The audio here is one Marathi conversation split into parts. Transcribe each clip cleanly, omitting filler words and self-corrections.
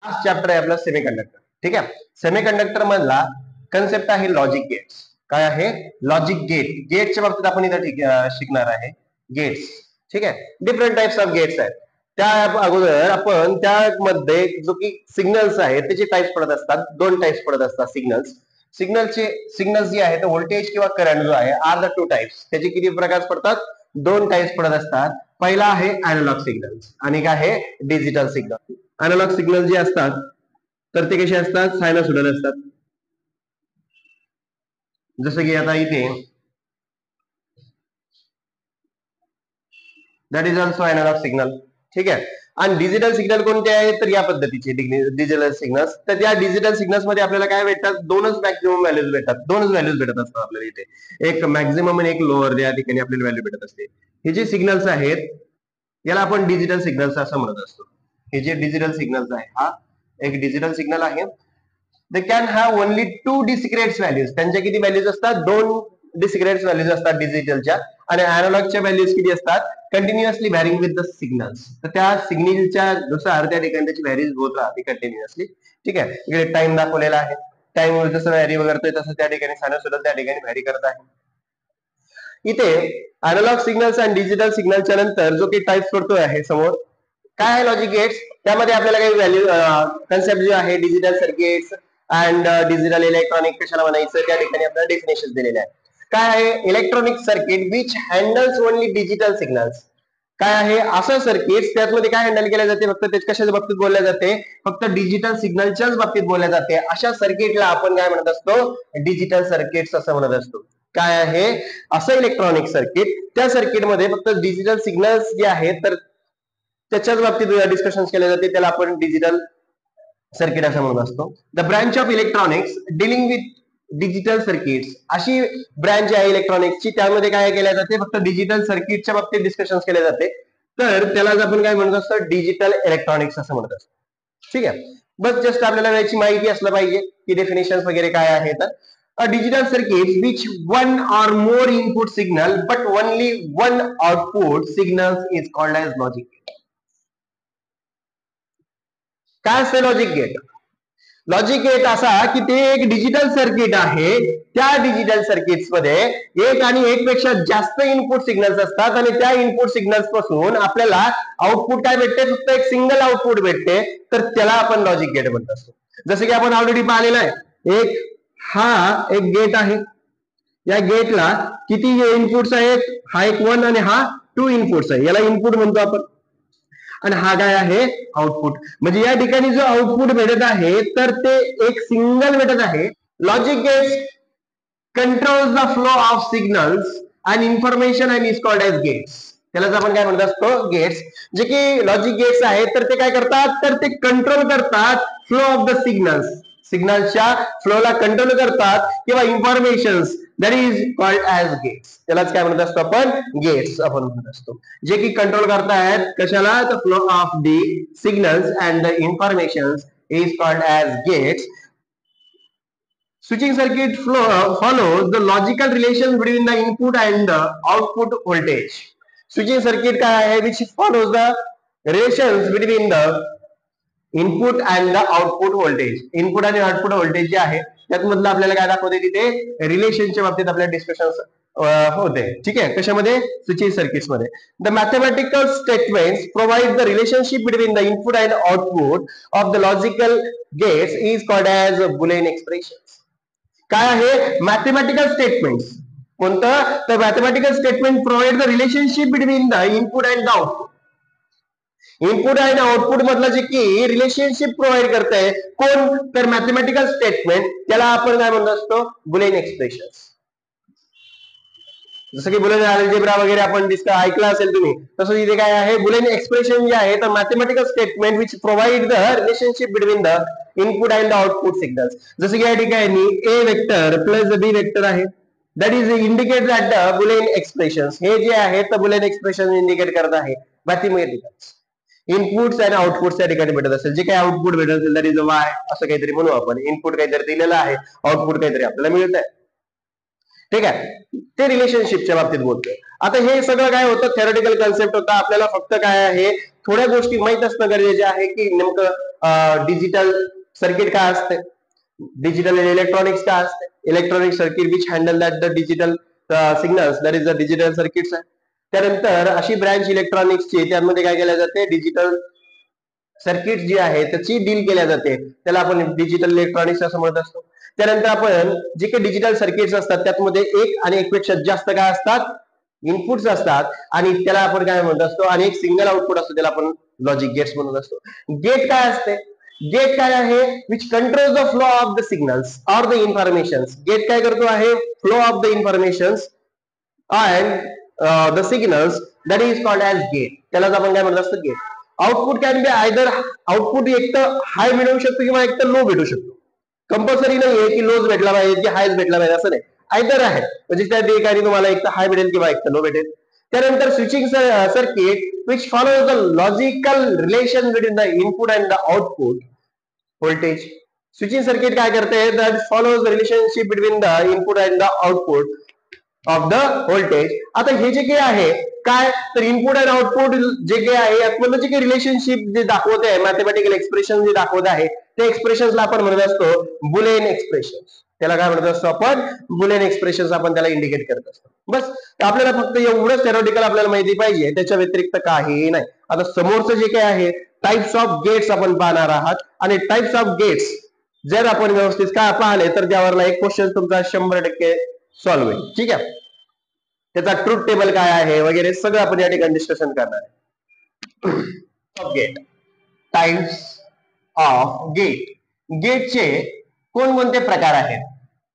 लास्ट चॅप्टर आहे आपला सेमीकंडक्टर. ठीक आहे, सेमीकंडक्टर मधला कन्सेप्ट आहे लॉजिक गेट्स. काय आहे? Logic gate. गेटच्या बाबतीत आपण इथे शिकणार आहे गेट्स. ठीक आहे, डिफरंट टाइप्स ऑफ गेट्स आहेत. त्या अगोदर आपण त्यामध्ये जो की सिग्नल्स आहेत त्याचे टाइप्स पडत असतात. दोन टाइप्स पडत असतात सिग्नल्स जे आहेत व्होल्टेज किंवा करंट जो आहे आर द टू टाइप्स. त्याचे किती प्रकार पडतात? दोन टाइप्स पडत असतात. पहिला आहे अॅनालॉग सिग्नल्स आणि काय आहे? Digital signal. अॅनालॉग सिग्नल जे असतात तर ते कसे असतात? सायनोसॉइडल असतात. जसं की आता इथे that is also analogue signal. ठीक आहे, आणि डिजिटल सिग्नल कोणते आहेत? तर या पद्धतीचे डिजिटल सिग्नल्स. तर त्या डिजिटल सिग्नल्स मध्ये आपल्याला काय भेटतात? दोनच मॅक्सिमम व्हॅल्यूज भेटतात. दोनच व्हॅल्यूज भेटत असतात आपल्याला इथे, एक मॅक्सिमम आणि एक लोअर. या ठिकाणी आपल्याला व्हॅल्यू भेटत असते. हे जे सिग्नल्स आहेत याला आपण डिजिटल सिग्नल्स असं म्हणत असतो. हे जे डिजिटल सिग्नल्स आहे हा एक डिजिटल सिग्नल आहे. They can have only two discrete values. त्यांच्या किती व्हॅल्यूज असतात? दोन डिस्क्रीट व्हॅल्यूज असतात डिजिटलच्या. आणि अॅनालॉगच्या व्हॅल्यूज किती असतात? Continuously varying with the signals. तर त्या सिग्नलच्या नुसार त्या ठिकाणी त्याची व्हॅल्यूज होत राहते कंटिन्युअसली. ठीक आहे, इकडे टाइम दाखवलेला आहे. टाइम जसं व्हॅरी करतोय तसं त्या ठिकाणी सायनोसॉइडल त्या ठिकाणी व्हॅरी करत आहे. इथे अॅनालॉग सिग्नल्स आणि डिजिटल सिग्नलच्या नंतर जो काही टाइप्स पडतोय आहे समोर, काय आहे? Logic gates. त्यामध्ये आपल्याला काही व्हॅल्यू कन्सेप्ट जे आहे digital circuits and digital electronic कशाला म्हणायचं त्या ठिकाणी आपल्याला डेफिनेशन दिलेले आहे. काय आहे? Electronic circuit which handles only digital signals. काय आहे? असं सर्किट त्यामध्ये काय हँडल केल्या जाते? फक्त ते कशाच्या बाबतीत बोलल्या जाते? फक्त डिजिटल सिग्नलच्याच बाबतीत बोलल्या जाते. अशा सर्किटला आपण काय म्हणत असतो? डिजिटल सर्किट्स असं म्हणत असतो. काय आहे? असं इलेक्ट्रॉनिक सर्किट, त्या सर्किटमध्ये फक्त डिजिटल सिग्नल्स जे आहेत तर त्याच्याच बाबतीत डिस्कशन केले जाते, त्याला आपण डिजिटल सर्किट असं म्हणत असतो. The branch of electronics dealing with digital circuits. अशी ब्रांच आहे इलेक्ट्रॉनिक्सची, त्यामध्ये काय केल्या जाते? फक्त डिजिटल सर्किटच्या बाबतीत डिस्कशन केले जाते. तर त्यालाच आपण काय म्हणत असतो? डिजिटल इलेक्ट्रॉनिक्स असं म्हणत असतो. ठीक आहे, बस जस्ट आपल्याला याची माहिती असलं पाहिजे की डेफिनेशन वगैरे काय आहे. तर a digital circuit which one or more input signal but only one output signals is called as logic gate. काय असते लॉजिक गेट? लॉजिक गेट असा की ते एक डिजिटल सर्किट आहे. त्या डिजिटल सर्किट्स मध्ये एक आणि एक पेक्षा जास्त इनपुट सिग्नल्स असतात आणि त्या इनपुट सिग्नल्स पासून आपल्याला आउटपुट काय भेटते? फक्त एक सिंगल आउटपुट भेटते. तर त्याला आपण लॉजिक गेट म्हणत असतो. जसं की आपण ऑलरेडी पाहिलेलं आहे, एक गेट आहे. या गेटला किती इनपुट्स आहेत? हा एक 1 आणि हा 2 इनपुट्स आहे. याला इनपुट म्हणतो आपण. आणि हा काय आहे? आउटपुट. म्हणजे या ठिकाणी जो आउटपुट भेटत आहे तर ते एक सिंगल भेटत आहे. Logic gates controls the flow of signals and information and is called as gates. त्यालाच आपण काय म्हणत असतो? गेट्स. जे की लॉजिक गेट्स आहेत तर ते काय करतात? तर ते कंट्रोल करतात फ्लो ऑफ द सिग्नल्स. सिग्नलच्या फ्लोला कंट्रोल करतात किंवा information, that is called as gates. त्यालाच काय म्हणत असतो आपण? गेट्स आपण म्हणत असतो. जे की कंट्रोल करतायत कशाला? The flow of the signals and the information is called as gates. Switching circuit follows the logical relation between the input and the output voltage. Switching circuit काय आहे? which follows the relations between the input and the output voltage. Input आणि आउटपुट व्होल्टेज जे आहे त्यात मधलं आपल्याला काय दाखवते? तिथे रिलेशनच्या बाबतीत आपल्या डिस्कशन होते. ठीक आहे, कशामध्ये? स्विचिंग सर्किट्स मध्ये. The mathematical statements provide the relationship between the input and output of the logical gates is called as Boolean expression. काय आहे? Mathematical statements. कोणतं? तर mathematical statement provide the relationship between the input and the output. Input आणि आउटपुट मधलं जे की रिलेशनशिप प्रोव्हाइड करते कोण? तर मॅथमॅटिकल स्टेटमेंट. त्याला आपण काय म्हणत असतो? Boolean expression. जसं की बुलियन अल्जेब्रा वगैरे आपण ऐकलं असेल तुम्ही, तसं इथे काय आहे? बुलियन एक्सप्रेशन जे आहे तर mathematical statement which provide the relationship between the input and the output signals. जसं की या ठिकाणी ए वेक्टर प्लस बी वेक्टर आहे. That is indicate that the Boolean expression. हे जे आहे तर बुलियन एक्सप्रेशन इंडिकेट करत आहे. मॅथमॅटिकल इनपुट्स आणि आउटपुट त्या ठिकाणी भेटत असेल. जे काही आउटपुट भेटत असेल दॅट इज वाय असं काहीतरी म्हणू आपण. इनपुट काहीतरी दिलेलं आहे, आउटपुट काहीतरी आपल्याला मिळत आहे. ठीक आहे, ते रिलेशनशिपच्या बाबतीत बोलतोय. आता हे सगळं काय होतं? थेरॉटिकल कन्सेप्ट होता. आपल्याला फक्त काय आहे? थोड्या गोष्टी माहित असणं गरजेचे आहे की नेमकं डिजिटल सर्किट काय असते, डिजिटल इलेक्ट्रॉनिक्स काय असते, electronic circuit which handle that the digital signals, that is the digital circuits आहे. त्यानंतर अशी ब्रँच इलेक्ट्रॉनिक्सची, त्यामध्ये काय केल्या जाते, डिजिटल सर्किट जी आहे त्याची डील केल्या जाते, त्याला आपण डिजिटल इलेक्ट्रॉनिक्स असं म्हणत असतो. त्यानंतर आपण जे काही डिजिटल सर्किट्स असतात त्यामध्ये एक आणि एकपेक्षा जास्त काय असतात, इनपुट्स असतात, आणि त्याला आपण काय म्हणत असतो, आणि एक सिंगल आउटपुट असतो, त्याला आपण लॉजिक गेट्स म्हणत असतो. गेट काय असते, गेट काय आहे, which control the flow of the signals or the information. Gate काय करतो आहे, flow of the information and the signals, that is called as gate. त्यालाच आपण काय म्हणत असतो, gate. Output can be either, output एक तर हाय मिळवू शकतो किंवा एक तर लो भेटू शकतो. कंपल्सरी नाहीये की लोच भेटला पाहिजे की हायच भेटला पाहिजे असं नाही, आयदर आहे, म्हणजे त्या ठिकाणी तुम्हाला एक तर हाय भेटेल किंवा एक तर लो भेटेल. त्यानंतर switching circuit which follows the logical relation between the input and the output voltage. Switching circuit काय करते, that follows the relationship between the input and the output of the voltage. आता हे जे काही आहे काय, तर इनपुट आणि आउटपुट जे काही आहे यातमधलं जे काही रिलेशनशिप जे दाखवत आहे, मॅथमॅटिकल एक्सप्रेशन जे दाखवत आहे, त्या एक्सप्रेशन्सला आपण म्हणत असतो बुलियन एक्सप्रेशन. त्याला काय म्हणत असतो आपण, बुलियन एक्सप्रेशन आपण त्याला इंडिकेट करत असतो. बस आपल्याला फक्त एवढंच थेरॉटिकल आपल्याला माहिती पाहिजे, त्याच्या व्यतिरिक्त काही नाही. आता समोरचं जे काही आहे टाइप्स ऑफ गेट्स आपण पाहणार आहात, आणि टाइप्स ऑफ गेट्स जर आपण व्यवस्थित काय पाहिले तर त्यावरला एक क्वेश्चन तुमचा 100% सॉल्व्ह होईल. ठीक आहे, त्याचा ट्रूथ टेबल काय आहे वगैरे सगळं आपण या ठिकाणी डिस्कशन करणार आहे. Gate, types of gate. गेटचे कोणकोणते प्रकार आहेत,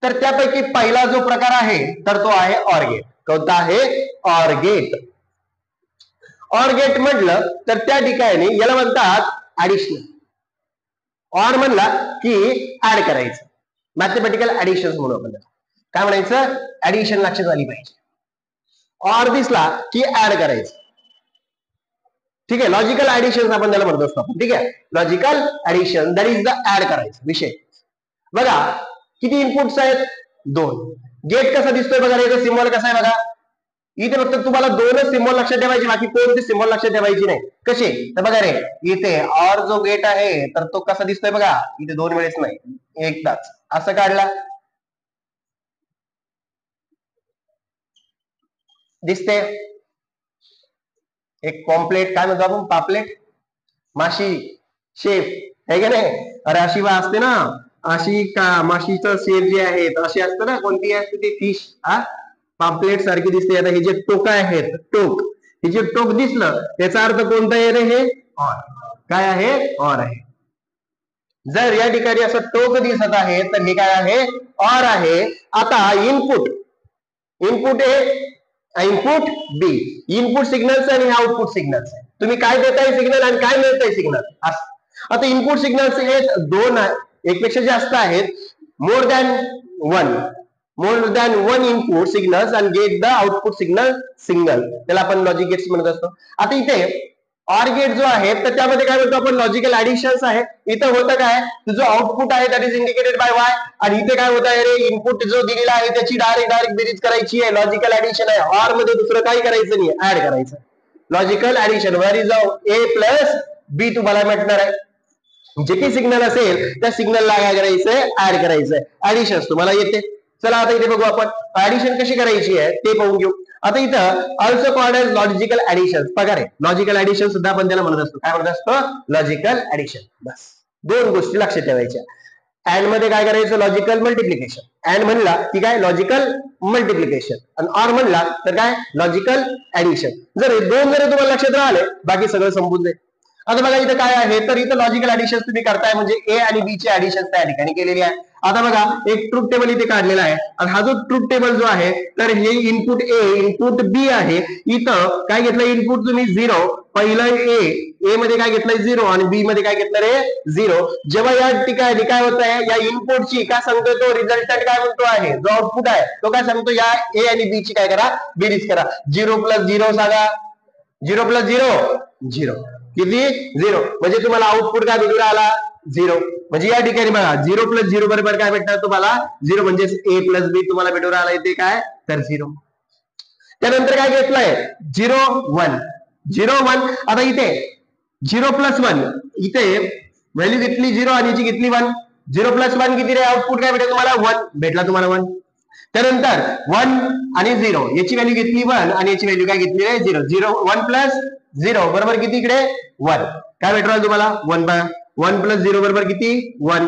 तर त्यापैकी पहिला जो प्रकार आहे तर तो आहे ऑर गेट. कोणता आहे, ऑर गेट. ऑर गेट म्हटलं तर त्या ठिकाणी याला म्हणतात ऍडिशनल. ऑर म्हणला की ऍड करायचं, मॅथमॅटिकल ऍडिशन म्हणून आपण काय म्हणायचं, ऍडिशन लक्षात आली पाहिजे. ऑर दिसला की ऍड करायचं. ठीक आहे, लॉजिकल ऍडिशन आपण त्याला म्हणत असतो. ठीक आहे, logical addition that is the add करायचं विषय. बघा किती इनपुट्स आहेत, 2. गेट कसा दिसतोय बघा, याचा सिम्बॉल कसा आहे बघा. इथे फक्त तुम्हाला 2च सिम्बॉल लक्षात ठेवायचे, बाकी कोणते सिम्बॉल लक्षात ठेवायची नाही. कसे, तर बघा रे इथे ऑर जो गेट आहे तर तो कसा दिसतोय बघा, इथे 2 वेळेस नाही, एकदाच असं काढला दिसते. एक पॉम्पलेट काय म्हणतो आपण, पापलेट, माशी, शेप आहे का नाही. अरे अशी असते ना, अशी का माशीचं शेप जे आहे अशी असते ना, कोणती असते ती फिश, पापलेट सारखी दिसते. आता हे जे टोक आहेत, टोक, हे जे टोक दिसलं त्याचा अर्थ कोणता आहे रे, हे ऑर. काय आहे, ऑर आहे. जर या ठिकाणी असं टोक दिसत आहे तर हे काय आहे, ऑर आहे. आता input, input A, input B, input signals आणि आउटपुट सिग्नल्स. तुम्ही काय देताय सिग्नल आणि काय मिळतंय सिग्नल. आता इनपुट सिग्नल्स हे 2 एकपेक्षा जास्त आहेत, more than one input signals and get the output signal single, त्याला आपण लॉजिक गेट्स म्हणत असतो. आता इथे ऑर गेट जो आहे तर त्यामध्ये काय म्हणतो आपण, लॉजिकल ऍडिशन्स आहे. इथं होतं काय, जो आउटपुट आहे that is indicated by Y, आणि इथे काय होत आहे रे, इनपुट जो दिलेला आहे त्याची डायरेक्ट बेरीज करायची आहे, लॉजिकल ऍडिशन आहे. ऑर मध्ये दुसरं काही करायचं नाही, ऍड करायचं. Logical addition, where is A plus B तुम्हाला भेटणार आहे. जे काही सिग्नल असेल त्या सिग्नलला काय करायचंय, ऍड करायचंय. ऍडिशन तुम्हाला येते. चला आता इथे बघू आपण ऍडिशन कशी करायची आहे ते पाहून घेऊ. आता इथं also called as logical addition. पगार आहे, लॉजिकल ऍडिशन सुद्धा आपण त्याला म्हणत असतो. काय म्हणत असतो, लॉजिकल ऍडिशन. बस 2 गोष्टी लक्षात ठेवायच्या. अँड मध्ये काय करायचं, लॉजिकल मल्टिप्लिकेशन. अँड म्हणला की काय, लॉजिकल मल्टिप्लिकेशन, आणि ऑर म्हणला तर काय, लॉजिकल ऍडिशन. जर 2 जर तुम्हाला लक्षात राहिले बाकी सगळं संपून जाईल. आता बघा इथं काय आहे, तर इथं लॉजिकल ऍडिशन तुम्ही करताय म्हणजे ए आणि बी ची ऍडिशन त्या ठिकाणी केलेली आहे. आता बघा एक ट्रूथ टेबल इथे काढलेला आहे, आणि हा जो ट्रूथ टेबल जो आहे तर हे इनपुट ए, इनपुट बी आहे. इथं काय घेतलं, इनपुट तुम्ही 0, पहिलं ए मध्ये काय घेतलंय 0 आणि बी मध्ये काय घेतलं रे 0. जेव्हा या ठिकाणी काय होत आहे, या इनपुटची काय सांगतोय तो रिझल्टंट काय म्हणतो आहे, जो आउटपुट आहे तो काय सांगतो, या ए आणि बी ची काय करा, बेरीज करा. 0 + 0 सांगा, 0 + 0 0, किती 0, म्हणजे तुम्हाला आउटपुट काय भेटून आला 0. म्हणजे या ठिकाणी बघा 0 + 0 बरोबर काय भेटणार तुम्हाला 0, म्हणजे ए प्लस बी तुम्हाला भेटून आला इथे काय तर 0. त्यानंतर काय घेतलंय 0 1 0 1. आता इथे 0 + 1 इथे व्हॅल्यू घेतली 0 आणि याची घेतली 1. 0 प्लस 1 किती रे? आउटपुट काय भेटेल तुम्हाला? 1 भेटला तुम्हाला 1. त्यानंतर 1 आणि 0 याची व्हॅल्यू घेतली 1 आणि याची व्हॅल्यू काय घेतली रे? 0. 0 1 प्लस 0 बरोबर किती इकडे? 1. काय भेटणार तुम्हाला? 1 1 प्लस 0 बरोबर किती? 1.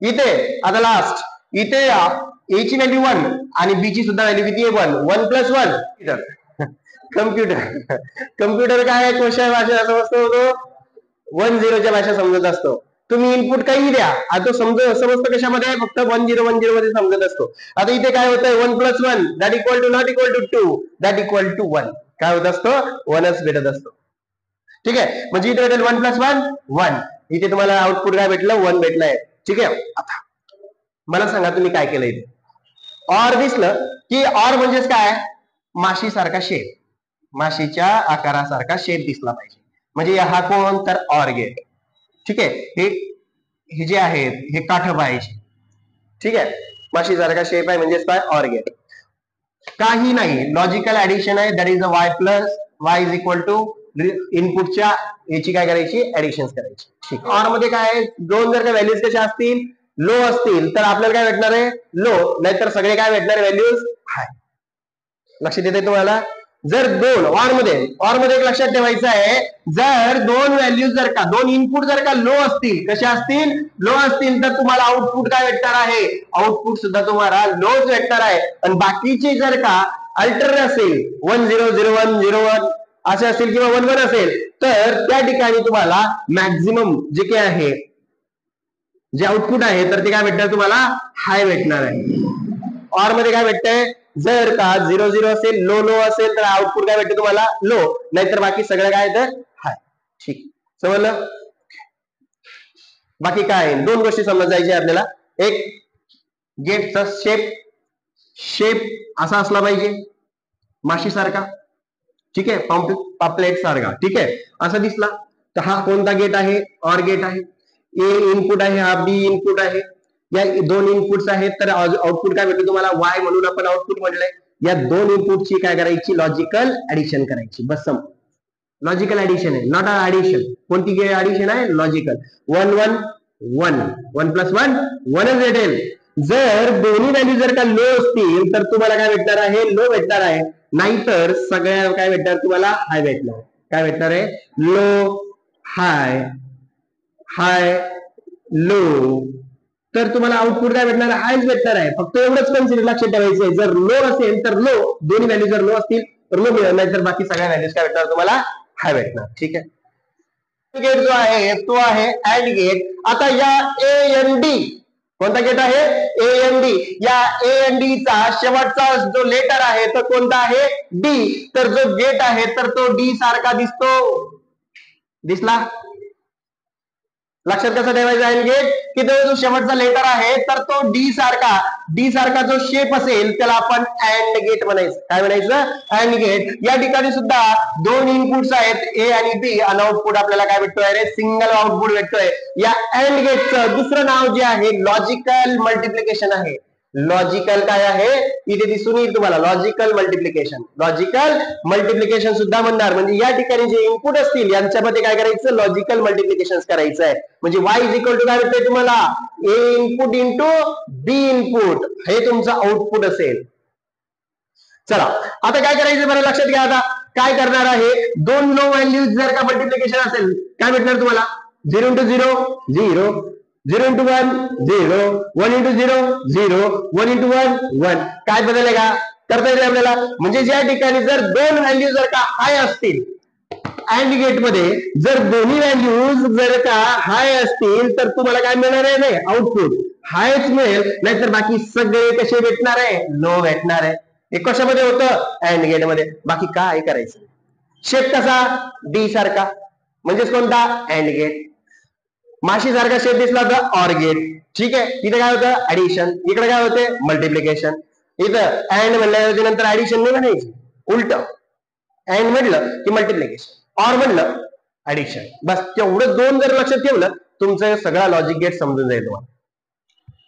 इथे आता लास्ट इथे a ची व्हॅल्यू 1 आणि b ची सुद्धा व्हॅल्यू किती आहे? 1. 1 प्लस 1 कम्प्युटर काय कशा भाषा समजतो? 1-0 च्या भाषा समजत असतो. तुम्ही इनपुट काही द्या, आता तो समजतो कशामध्ये? फक्त 1010 मध्ये समजत असतो. आता इथे काय होतंय? 1 plus 1 that equal to not equal to 2 that equal to 1. काय होत असतं? 1च भेटत असतो. ठीक आहे, म्हणजे इथे भेटेल 1 प्लस 1 1. इथे तुम्हाला आउटपुट काय भेटलं? 1 भेटलंय. ठीक आहे, आता मला सांगा तुम्ही काय केलं इथे? ऑर दिसलं की ऑर म्हणजेच काय? माशी सारखा शेप, माशीच्या आकारासारखा शेप दिसला पाहिजे. म्हणजे हा कोण? तर ऑर गेट. ठीक आहे, हे जे आहेत हे काठ पाहिजे. ठीक आहे, माशी सारखा शेप आहे म्हणजेच काय? OR gate. काही नाही, लॉजिकल ऍडिशन आहे. That is a Y plus Y is equal to इनपुटच्या याची काय करायची? ऍडिशन करायची. ठीक, ऑर मध्ये काय आहे? दोन जर का व्हॅल्यूज कशा असतील? लो असतील तर आपल्याला काय भेटणार आहे? लो. नाहीतर सगळे काय भेटणार? व्हॅल्यूज हाय. लक्षात येते तुम्हाला? जर ऑर मध्ये एक लक्षात ठेवायचं आहे, जर दोन व्हॅल्यूज जर का दोन इनपुट जर का लो असतील, कशा असतील? लो असतील, तर तुम्हाला आउटपुट काय भेटणार आहे? आउटपुट सुद्धा तुम्हाला लोच भेटणार आहे. आणि बाकीचे जर का अल्टर असेल 1 0 0 1 0 1 असे असतील किंवा 1 1 असेल, तर त्या ठिकाणी तुम्हाला मॅक्झिमम जे काय आहे, जे आउटपुट आहे, तर ते काय भेटणार तुम्हाला? हाय भेटणार आहे. ऑर मध्ये काय भेटतंय? जर का 0 0 असेल, लो लो असेल, तर आउटपुट काय भेटते तुम्हाला? लो. नाहीतर बाकी सगळं काय तर हाय. ठीक, समजलं? बाकी काय? दोन गोष्टी समजायच्या आपल्याला. एक, गेटचा शेप असा असला पाहिजे माशी सारखा. ठीक आहे, पापलेट सारखा. ठीक आहे, असा दिसला तर हा कोणता गेट आहे? ऑर गेट आहे. ए इनपुट आहे, हा बी इनपुट आहे. या दोन इनपुट्स आहेत, तर आउटपुट काय भेटतो तुम्हाला? वाय म्हणून आपण आउटपुट म्हटलंय. या दोन इनपुटची काय करायची? लॉजिकल ऍडिशन करायची. बस लॉजिकल ऍडिशन आहे, नॉट ऍडिशन. कोणती ऍडिशन आहे? लॉजिकल. 1 1 1 1 प्लस 1 1च भेटेल. जर दोन्ही व्हॅल्यू जर का लो असतील, तर तुम्हाला काय भेटणार आहे? लो भेटणार आहे. नाहीतर सगळ्या काय भेटणार तुम्हाला? हाय भेटणार. काय भेटणार आहे? लो हाय, हाय लो. तर तुम्हाला आउटपुट काय भेटणार? हायच भेटणार आहे. फक्त एवढंच कन्सिडर लक्षात ठेवायचं आहे, जर लो असेल तर लो, दोन्ही व्हॅल्यू जर लो असतील तर लो मिळेल, नाहीतर बाकी सगळ्या व्हॅल्यूज काय भेटणार तुम्हाला? हाय भेटणार. ठीक आहे, गेट जो आहे तो आहे अँड गेट. आता या ए एन डी, कोणता गेट आहे? A N D. या ए एन डी चा शेवटचा जो लेटर आहे तो कोणता आहे? डी. तर जो गेट आहे तर तो डी सारखा दिसतो. दिसला? लक्षात कसं ठेवायचं आहे गेट? की तो जो शेवटचा लेटर आहे तर तो डी सारखा जो शेप असेल त्याला आपण अँड गेट म्हणायचं. काय म्हणायचं? AND gate. या ठिकाणी सुद्धा दोन इनपुट्स आहेत, ए आणि बी, आणि आउटपुट आपल्याला काय भेटतोय रे? सिंगल आउटपुट भेटतोय. या अँड गेटचं दुसरं नाव जे आहे लॉजिकल मल्टिप्लिकेशन आहे. लॉजिकल काय आहे? इथे दिसून येईल तुम्हाला, लॉजिकल मल्टिप्लिकेशन. लॉजिकल मल्टिप्लिकेशन सुद्धा म्हणणार, म्हणजे या ठिकाणी जे इनपुट असतील यांच्यामध्ये काय करायचं? लॉजिकल मल्टिप्लिकेशन करायचं आहे. म्हणजे वाय इज इक्वल टू काय भेटतंय तुम्हाला? ए इनपुट इंटू बी इनपुट, हे तुमचं आउटपुट असेल. चला आता काय करायचं बरं? लक्षात घ्या. आता काय करणार आहे? दोन लो व्हॅल्यूज जर का मल्टिप्लिकेशन असेल, काय भेटणार तुम्हाला? 0 इंटू 0 0, 0 इंटू 1 0, 1 इंटू 0 0, 1 इंटू 1 1. काय बदल का करता येईल आपल्याला? म्हणजे ज्या ठिकाणी जर दोन व्हॅल्यू जर का हाय असतील अँड गेट मध्ये, जर दोन्ही व्हॅल्यूज जर का हाय असतील, तर तुम्हाला काय मिळणार आहे? नाही, आउटपुट हायच मिळेल. नाहीतर बाकी सगळे कसे भेटणार आहे? लो भेटणार आहे. हे कशामध्ये होतं? अँड गेट मध्ये. बाकी काय करायचं? शेप कसा? डी सारखा, म्हणजेच कोणता? AND gate. माशी सारखा शेप दिसला तर ऑर गेट. ठीक आहे, इथे काय होतं? ऍडिशन. इकडे काय होते? मल्टिप्लिकेशन. इथं अँड म्हणल्याच्या नंतर ऍडिशन नाही म्हणायची, उलट. अँड म्हटलं की मल्टिप्लिकेशन, ऑर म्हणलं ऍडिशन. बस तेवढं दोन जर लक्षात ठेवलं, तुमचं सगळा लॉजिक गेट समजून जाईल तुम्हाला.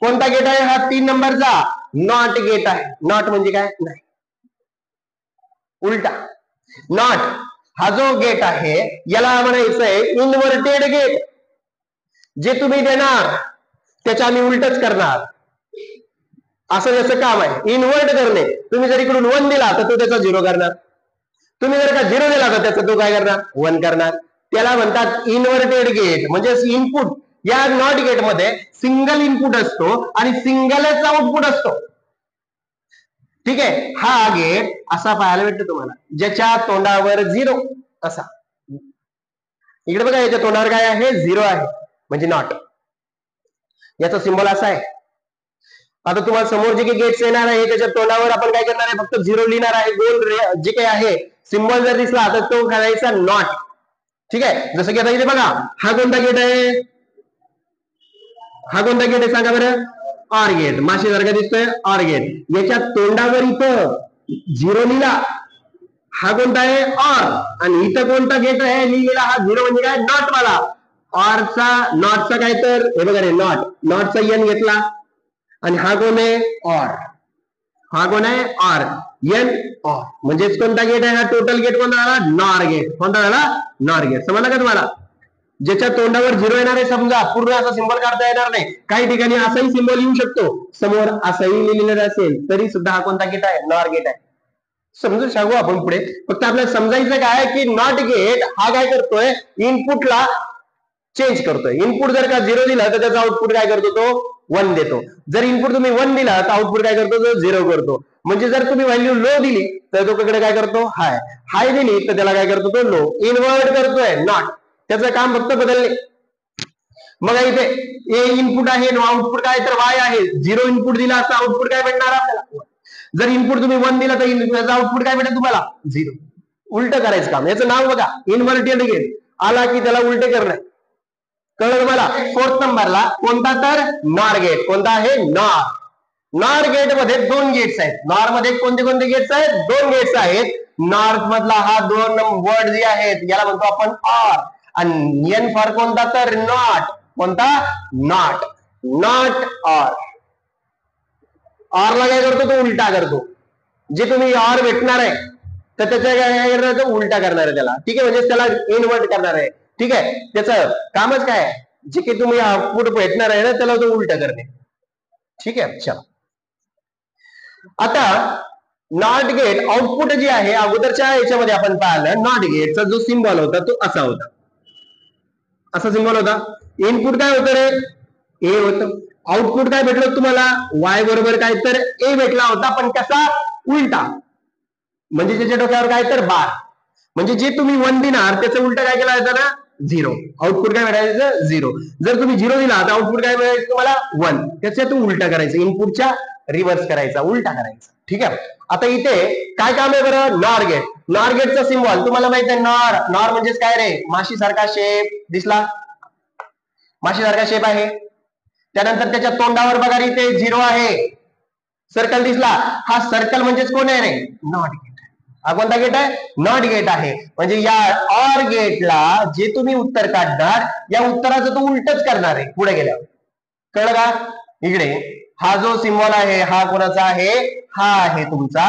कोणता गेट आहे हा? 3 नंबरचा नॉट गेट आहे. नॉट म्हणजे काय? नाही, उलटा. नॉट हा जो गेट आहे याला म्हणायचंय इन्व्हर्टेड गेट. जे तुम्ही देणार त्याच्या आम्ही उलटच करणार, असं त्याचं काम आहे. इन्व्हर्ट करणे. तुम्ही जर इकडून 1 दिला तर तो त्याचा 0 करणार, तुम्ही जर का 0 दिला तर त्याचा तो काय करणार 1 करणार. त्याला म्हणतात इन्व्हर्टेड गेट. म्हणजे इनपुट या नॉट गेट मध्ये सिंगल इनपुट असतो आणि सिंगलच आउटपुट असतो. ठीक आहे. हा गेट असा पाहायला भेटतो तुम्हाला, ज्याच्या तोंडावर 0 असा. इकडे बघा, याच्या तोंडावर काय आहे 0 आहे म्हणजे नॉट. याचा सिंबल असा आहे. आता तुम्हाला समोर जे काही गेट्स येणार आहे त्याच्या तोंडावर आपण काय करणार आहे, फक्त 0 लिहिणार आहे. गोल जे काही आहे सिंबल जर दिसला तर तो करायचा नॉट. ठीक आहे. जसं की आता इथे बघा, हा कोणता गेट आहे, हा कोणता गेट आहे सांगा बरं, ऑर गेट. माशीसारखा दिसतोय ऑर गेट. याच्या तोंडावर इथं 0 लिहिला, हा कोणता आहे ऑर, आणि इथं कोणता गेट आहे लिहिलेला हा 0 म्हणजे काय नॉट वाला. ऑरचा नॉटचा काय तर हे बघा रे नॉट, नॉटचा एन घेतला आणि हा कोण आहे ऑर, हा कोण आहे ऑर, एन ऑर. म्हणजेच कोणता गेट आहे हा टोटल गेट कोणता झाला नॉर गेट. कोणता झाला नॉर गेट. समजलं का तुम्हाला. ज्याच्या तोंडावर 0 येणार आहे समजा, पूर्ण असा सिंबल काढता येणार नाही, काही ठिकाणी असाही सिंबल येऊ शकतो, समोर असाही लिहिलेलं असेल तरी सुद्धा हा कोणता गेट आहे नॉर गेट आहे. समजून सांगू आपण पुढे. फक्त आपल्याला समजायचं काय की नॉट गेट हा काय करतोय इनपुटला चेंज करतोय. इनपुट जर का 0 दिला तर त्याचा आउटपुट काय करतो तो 1 देतो. जर इनपुट तुम्ही 1 दिला तर आउटपुट काय करतो तो 0 करतो. म्हणजे जर तुम्ही व्हॅल्यू लो दिली तर तो कडे काय करतो हाय, हाय दिली तर त्याला काय करतो तो लो. इन्व्हर्ट करतोय नॉट, त्याचं काम फक्त बदलणे. मग इथे ए इनपुट आहे, आउटपुट काय तर वाय आहे. 0 इनपुट दिला असता आउटपुट काय भेटणार आपल्याला. जर इनपुट तुम्ही 1 दिला तर त्याचा आउटपुट काय भेटेल तुम्हाला 0. उलट करायचं काम. याचं नाव बघा इन्व्हर्टेड गेट. आला की त्याला उलटे करणे. कळलं तुम्हाला. 4th नंबरला कोणता तर नॉर गेट. कोणता आहे नॉर. नॉर गेट मध्ये 2 गेट्स आहेत. नॉर मध्ये कोणते कोणते गेट्स आहेत 2 गेट्स आहेत. नॉर्थ मधला हा 2 वर्ड जे आहेत याला म्हणतो आपण ऑर, आणि एन फॉर कोणता तर नॉट. कोणता नॉट. Not or. ऑरला काय करतो तो उलटा करतो. जे तुम्ही ऑर भेटणार आहे तर त्याच्या काय करणार तो उलटा करणार आहे त्याला. ठीक आहे. म्हणजे त्याला इन्व्हर्ट करणार आहे. ठीक आहे. त्याचं कामच काय आहे, जे की तुम्ही आउटपुट भेटणार आहे ना त्याला तो उलटा करणे. ठीक आहे. चला आता नॉट गेट आउटपुट जे आहे अगोदरच्या याच्यामध्ये आपण पाहिलं नॉट गेटचा जो सिंबल होता तो असा होता, असा सिंबल होता. इनपुट काय होतं रे ए होतं. आउटपुट काय भेटलं तुम्हाला वाय बरोबर काय तर ए भेटला होता, पण कसा उलटा. म्हणजे त्याच्या डोक्यावर काय तर बार. म्हणजे जे तुम्ही 1 देणार त्याचं उलट काय केलं जातं ना 0. आउटपुट काय भेटायचं 0. जर तुम्ही 0 दिला तर आउटपुट काय मिळायचं तुम्हाला 1. त्याच्यातून उलटा करायचं, इनपुटच्या रिव्हर्स करायचा, उलटा करायचा. ठीक आहे. आता इथे काय काम आहे बरं नॉर गेट. नॉर गेटचा सिंबल तुम्हाला माहित आहे नॉर. नॉर म्हणजेच काय रे माशी सारखा शेप दिसला, माशी सारखा शेप आहे. त्यानंतर त्याच्या तोंडावर बघा इथे 0 आहे, सर्कल दिसला. हा सर्कल म्हणजेच कोण आहे रे नॉट गेट. हा कोणता गेट आहे नॉट गेट आहे. म्हणजे या ऑर गेटला जे तुम्ही उत्तर काढणार या उत्तराचं तो उलटच करणार आहे पुढे गेल्यावर. कळलं का. इकडे हा जो सिंबल आहे हा कोणाचा आहे, हा आहे तुमचा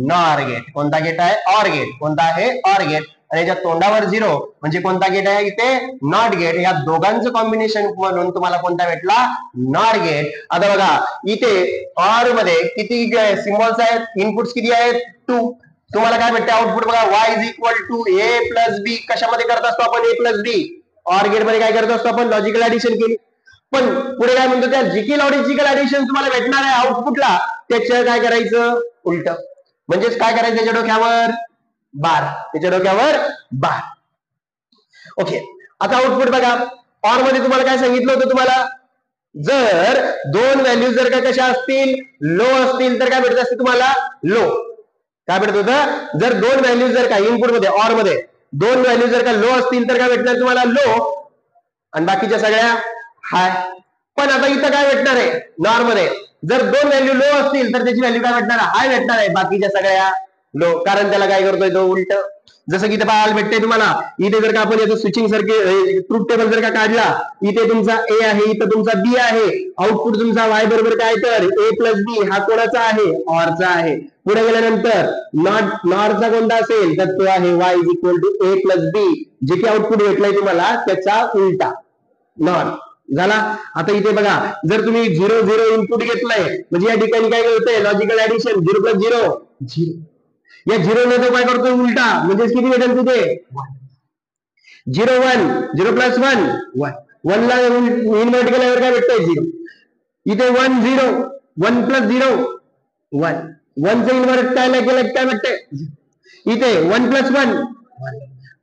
नॉर गेट. कोणता गेट आहे ऑर गेट. कोणता आहे ऑर गेट. आणि याच्या तोंडावर 0 म्हणजे कोणता गेट आहे इथे नॉट गेट. या दोघांचं कॉम्बिनेशन म्हणून तुम्हाला कोणता भेटला नॉर गेट. आता बघा इथे ऑर मध्ये किती सिंबल्स आहेत, इनपुट्स किती आहेत 2. तुम्हाला काय भेटते आउटपुट बघा y is equal to A plus B. कशामध्ये करत असतो आपण A plus B. Or gate मध्ये काय करत असतो आपण लॉजिकल ऍडिशन केली. पण पुढे काय म्हणतो त्या जी लॉजिकल ऍडिशन तुम्हाला भेटणार आहे आउटपुटला त्याच्या काय करायचं उलट. म्हणजेच काय करायचं त्याच्या डोक्यावर बार. त्याच्या डोक्यावर बार. ओके. आता आउटपुट बघा ऑर मध्ये तुम्हाला काय सांगितलं होतं तुम्हाला, जर 2 व्हॅल्यू जर का कशा असतील लो असतील तर काय भेटत असते तुम्हाला लो. काय भेटत होतं जर 2 व्हॅल्यू जर का इनपुट मध्ये ऑर मध्ये 2 व्हॅल्यू जर का लो असतील तर काय भेटणार तुम्हाला लो, आणि बाकीच्या सगळ्या हाय. पण आता इथं काय भेटणार आहे नॉर मध्ये जर 2 व्हॅल्यू लो असतील तर त्याची व्हॅल्यू काय भेटणार हाय भेटणार आहे, बाकीच्या सगळ्या लो. कारण त्याला काय करतोय तो उलट. जसं की इथे पाहायला भेटतंय तुम्हाला. इथे जर का आपण याचं स्विचिंग सर्किट ट्रूथ टेबल जर का काढला, इथे तुमचा ए आहे, इथं तुमचा बी आहे. आउटपुट तुमचा वाय बरोबर काय तर ए प्लस बी. हा कोणाचा आहे ऑरचा आहे. पुढे गेल्यानंतर नॉरचा कोणता असेल तर तो आहे Y is equal to A plus B. जे की आउटपुट भेटलाय तुम्हाला त्याचा उलटा नॉर. झाला. आता इथे बघा, जर तुम्ही 0 0 इनपुट घेतलंय म्हणजे या ठिकाणी काय होतंय, लॉजिकल ऍडिशन 0 + 0 0. या 0 ने तो काय करतोय उलटा, म्हणजे किती भेटेल तिथे 0 1 0 + 1 1. 1 ला इन्व्हर्ट केल्यावर काय भेटतंय 0. इथे 1 0 1 + 0 1. 1 चं इन्व्हर्ट काय केलं काय भेटतंय, इथे 1 + 1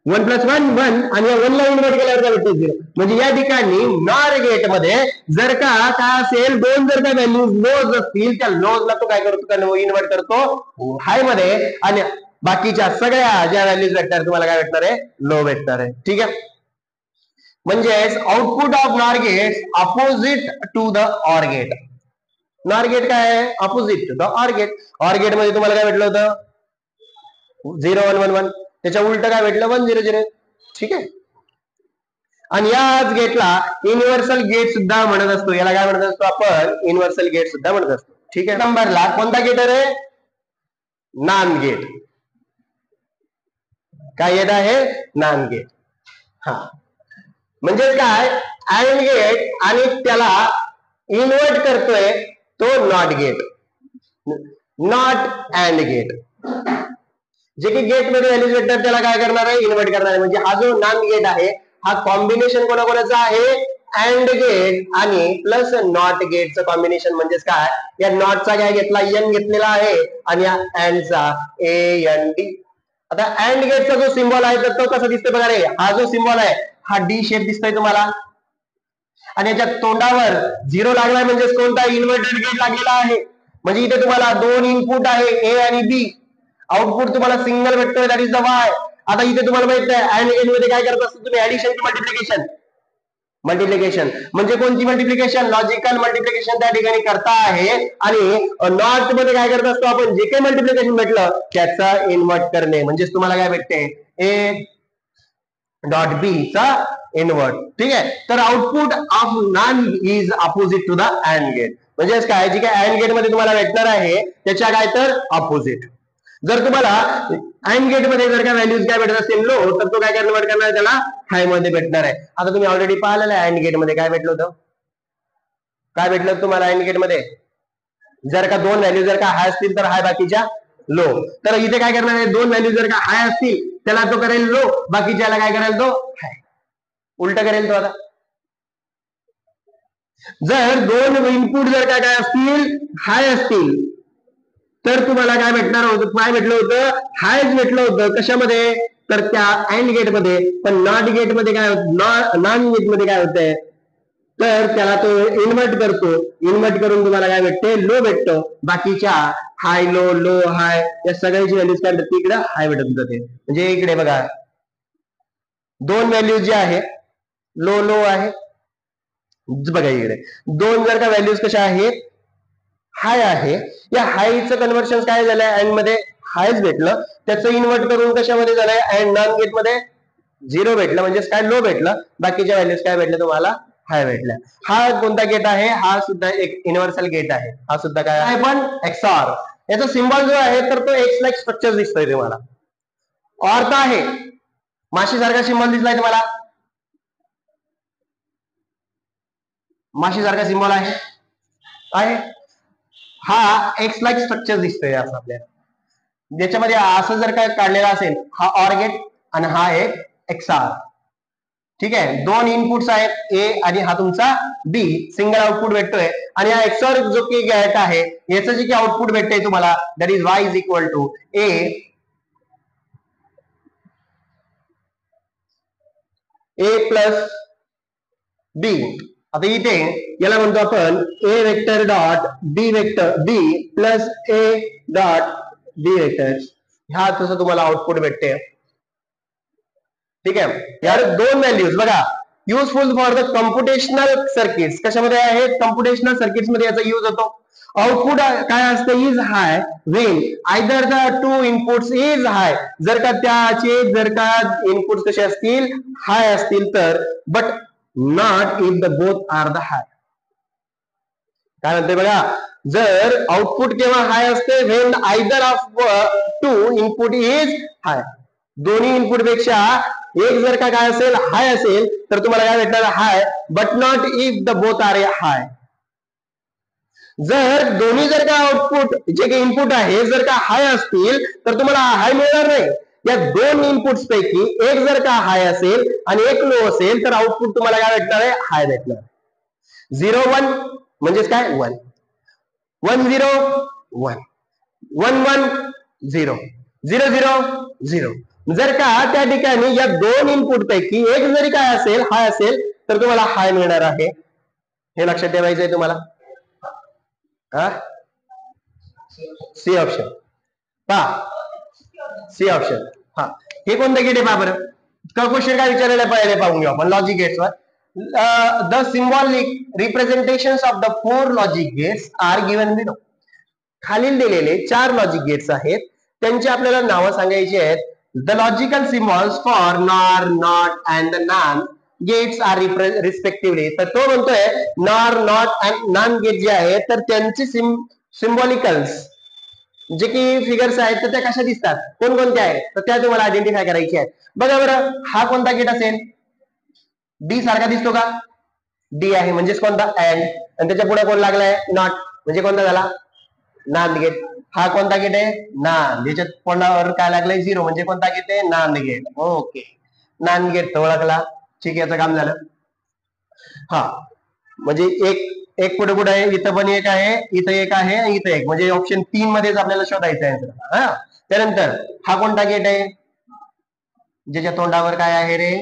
1 + 1 1 आणि या 1 ला इन्व्हर्ट केल्यावर काय भेटते 0. म्हणजे या ठिकाणी नॉर गेट मध्ये जर का काय असेल, दोन जर का व्हॅल्यूज लोज असतील, त्या लोजला तो काय करतो, इन्व्हर्ट करतो हाय मध्ये, आणि बाकीच्या सगळ्या ज्या व्हॅल्यूज भेटणार तुम्हाला काय भेटणार आहे, लो भेटणार आहे. ठीक आहे. म्हणजेच output of NOR gate opposite to the OR gate. NOR gate काय आहे, opposite to the OR gate. OR gate मध्ये तुम्हाला काय भेटलं होतं 0 1 1 1, त्याच्या उलट काय भेटलं 1 0 0. ठीक आहे. आणि याच गेटला युनिव्हर्सल गेट सुद्धा म्हणत असतो. याला काय म्हणत असतो आपण, युनिव्हर्सल गेट सुद्धा म्हणत असतो. ठीक आहे. नंबरला कोणता गेट आहे, नॉन गेट. काय येत आहे, नॉन गेट. हा म्हणजे काय, अँड गेट आणि त्याला इन्व्हर्ट करतोय तो NOT gate, NOT AND gate. जे की गेट मध्ये व्हॅल्यूज भेटतात त्याला काय करणार आहे, इन्व्हर्ट करणार आहे. म्हणजे हा जो नॉन गेट आहे हा कॉम्बिनेशन कोणाकोणाचा आहे, अँड गेट आणि प्लस नॉट गेटचं कॉम्बिनेशन. म्हणजेच काय, या नॉटचा काय घेतला, एन घेतलेला आहे, आणि या अँडचा AND. आता अँड गेटचा जो सिम्बॉल आहे तर तो कसा दिसतोय बघा रे, हा जो सिम्बॉल आहे हा डी शेप दिसतोय तुम्हाला, आणि याच्या तोंडावर 0 लागलाय म्हणजेच कोणता, इन्व्हर्टेड गेट लागलेला आहे. म्हणजे इथे तुम्हाला दोन इनपुट आहे A आणि B, आउटपुट तुम्हाला सिंगल भेटतोय, दॅट इज द वाय. आता इथे तुम्हाला माहित आहे अँड गेट मध्ये काय करत असतो तुम्ही, ऍडिशन की मल्टिप्लिकेशन, मल्टिप्लिकेशन. म्हणजे कोणती मल्टिप्लिकेशन, लॉजिकल मल्टिप्लिकेशन त्या ठिकाणी करता आहे. आणि नॉट मध्ये काय करत असतो आपण, जे काही मल्टिप्लिकेशन भेटलं त्याचा इन्व्हर्ट करणे. म्हणजेच तुम्हाला काय भेटते, A डॉट बी चा इन्व्हर्ट. ठीक आहे. तर output of NAND is opposite to the AND gate. म्हणजेच काय, जी काय अँड गेट मध्ये तुम्हाला भेटणार आहे त्याच्या काय तर अपोजिट. जर तुम्हाला अँड गेट मध्ये जर का व्हॅल्यूज काय भेटत असतील लो, तर तो काय कन्वर्ट करणार, त्याला हाय मध्ये भेटणार आहे. आता तुम्ही ऑलरेडी पाहिलेलं आहे अँड गेट मध्ये काय भेटलं होतं, काय भेटलं तुम्हाला अँड गेट मध्ये, जर का दोन व्हॅल्यू जर का हाय असतील तर हाय, बाकीच्या लो. तर इथे काय करणार आहे, दोन व्हॅल्यू जर का हाय असतील त्याला तो करेल लो, बाकीच्याला काय करेल तो हाय, उलट करेल तो. आता जर दोन इनपुट जर काय असतील हाय असतील तर तुम्हाला काय भेटणार होतं, काय भेटलं होतं, हायच भेटलं होतं. कशामध्ये, तर त्या अँड गेट मध्ये. पण नॉट गेट मध्ये काय होतं, नॉन गेट मध्ये काय होतंय, तर त्याला तो इन्व्हर्ट करतो, इन्व्हर्ट करून तुम्हाला काय भेटते, लो भेटतो. बाकीच्या हाय लो लो हाय या सगळ्याची व्हॅल्यूज काय भेटते, इकडे हाय भेटत जाते. म्हणजे इकडे बघा दोन व्हॅल्यूज जे आहे लो लो आहे, बघा इकडे दोन जर का व्हॅल्यूज कशा आहेत, हाय आहे, या हायचं कन्व्हर्शन काय झालंय, अँड मध्ये हायच भेटलं, त्याचं इन्व्हर्ट करून कशामध्ये झालंय, अँड नॉन गेट मध्ये 0 भेटलं, म्हणजे काय लो भेटलं, बाकीच्या व्हॅल्यूज काय भेटल्या तुम्हाला, हाय भेटल्या. हा कोणता गेट आहे, हा सुद्धा एक युनिव्हर्सल गेट आहे. हा सुद्धा काय आहे, पण XOR. याचा सिम्बॉल जो आहे तर तो एक्स लाईक स्ट्रक्चर दिसतोय तुम्हाला. ऑर का आहे, माशी सारखा सिम्बॉल दिसलाय तुम्हाला, माशी सारखा सिम्बॉल आहे, हा एक्स लाईक स्ट्रक्चर दिसतोय असं आपल्याला. ज्याच्यामध्ये असं जर काय काढलेला असेल, हा ऑर गेट आणि हा एक XOR. ठीक आहे. दोन इनपुट्स आहेत ए आणि हा तुमचा बी, सिंगल आउटपुट भेटतोय. आणि हा XOR जो की गेट आहे याचं जे की आउटपुट भेटतंय तुम्हाला, that is Y is equal to A plus B. आता इथे याला म्हणतो आपण A vector dot B vector B plus A dot B vector. ह्या तसं तुम्हाला आउटपुट भेटते. ठीक आहे. यार दोन व्हॅल्यूज बघा, useful for the computational circuits. कशामध्ये आहेत, कम्प्युटेशनल सर्किट्स मध्ये याचा यूज होतो. आउटपुट काय असतं, is high when either the two inputs is high. जर का त्याचे जर का इनपुट्स कसे असतील, हाय असतील तर, but not if the both are the high. काय म्हणते बघा, जर आउटपुट केव्हा हाय असते, when either of two input is high. दोन्ही इनपुट पेक्षा एक जर का काय असेल हाय असेल तर तुम्हाला काय भेटणार high, but not if the both are high. जर दोन्ही जर का आउटपुट जे काही इनपुट आहे जर का हाय असतील तर तुम्हाला हाय मिळणार नाही. या दोन इनपुट्स पैकी एक जर का हाय असेल आणि एक लो असेल तर आउटपुट तुम्हाला काय भेटणार आहे, हाय भेटणार. 0-1 म्हणजेच काय 1, 1-0 1, 1-1 0, 0-0 0. जर का त्या ठिकाणी या दोन इनपुट पैकी एक जरी काय असेल हाय असेल तर तुम्हाला हाय मिळणार आहे. हे लक्षात ठेवायचं आहे तुम्हाला. सी ऑप्शन पहा, सी ऑप्शन. हा, हे कोणतं गेट आहे पहा बरं. क्वेश्चन काय विचारायला पाहिजे पाहून घेऊ आपण लॉजिक गेट्सवर. The symbolic representation of the 4 logic gates are given below. खालील दिलेले 4 लॉजिक गेट्स आहेत, त्यांची आपल्याला नावं सांगायची आहेत. The logical symbols for NOR, NOT AND the NAND gates are respectively. तर तो म्हणतोय NOR, NOT AND NAND gate जे आहेत तर त्यांची सिम्बॉलिकल्स जे की फिगर्स आहेत तर त्या कशा दिसतात, कोणकोणत्या आहेत तर त्या तुम्हाला आयडेंटिफाय करायची आहेत. बघा बरं, हा कोणता गेट असेल, डी सारखा दिसतो का, डी आहे म्हणजेच कोणता अँड, आणि त्याच्या पुढे कोण लागलाय नॉट म्हणजे कोणता झाला नांद गेट. हा कोणता गेट आहे, नांद. ज्याच्यात कोणावर काय लागलंय 0 म्हणजे कोणता गेट आहे, नांद गेट. ओके, नांद गेट ओळखला, ठीक, याचं काम झालं. हा म्हणजे एक पुढे पुढे आहे, इथं पण एक आहे, इथं एक आहे, इथं एक, म्हणजे ऑप्शन 3 मध्येच आपल्याला शोधायचं आहे. हा, त्यानंतर हा कोणता गेट आहे, ज्याच्या तोंडावर काय आहे रे,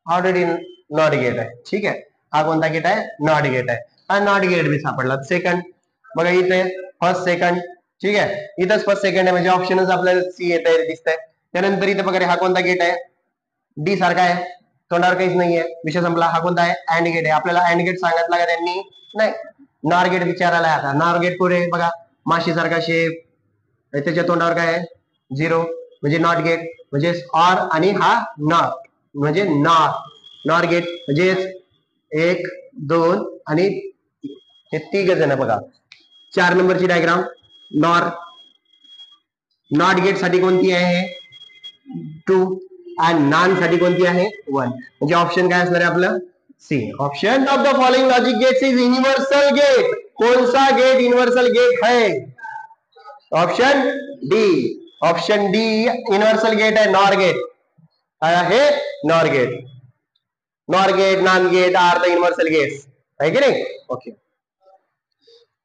ऑलरेडी नॉट गेट आहे. ठीक आहे, हा कोणता गेट आहे, नॉट गेट आहे. हा नॉट गेट बी सापडला. सेकंड बघा इथे फर्स्ट सेकंड, ठीक आहे, इथंच फर्स्ट सेकंड आहे म्हणजे ऑप्शनच आपल्याला सी येत आहे दिसतंय. त्यानंतर इथे बघा हा कोणता गेट आहे, डी सारखा आहे, तोंडावर काहीच नाहीये, विषय संपला. हा कोणता आहे, अँड गेट आहे. आपल्याला अँड गेट सांगितला का त्यांनी, नाही, नॉर गेट विचारायला. आता नॉर गेट पुढे बघा माशी सारखा शेप, त्याच्या तोंडावर काय आहे 0 म्हणजे नॉट गेट म्हणजे ऑर, आणि हा नॉट म्हणजे नॉर. नॉर गेट म्हणजे 1 2 आणि हे 3 जण बघा. 4 नंबरची डायग्राम नॉर. नॉट गेट साठी कोणती आहे 2 आणि नान साठी कोणती आहे 1. म्हणजे ऑप्शन काय असणार आहे आपलं C. Option of the following logic gates is universal gate. कौन सा गेट युनिवर्सल गेट है, option D. Option D universal gate है, नॉर गेट है, NOR gate. NOR gate, NAND gate are the universal gates, है की नाही. Okay.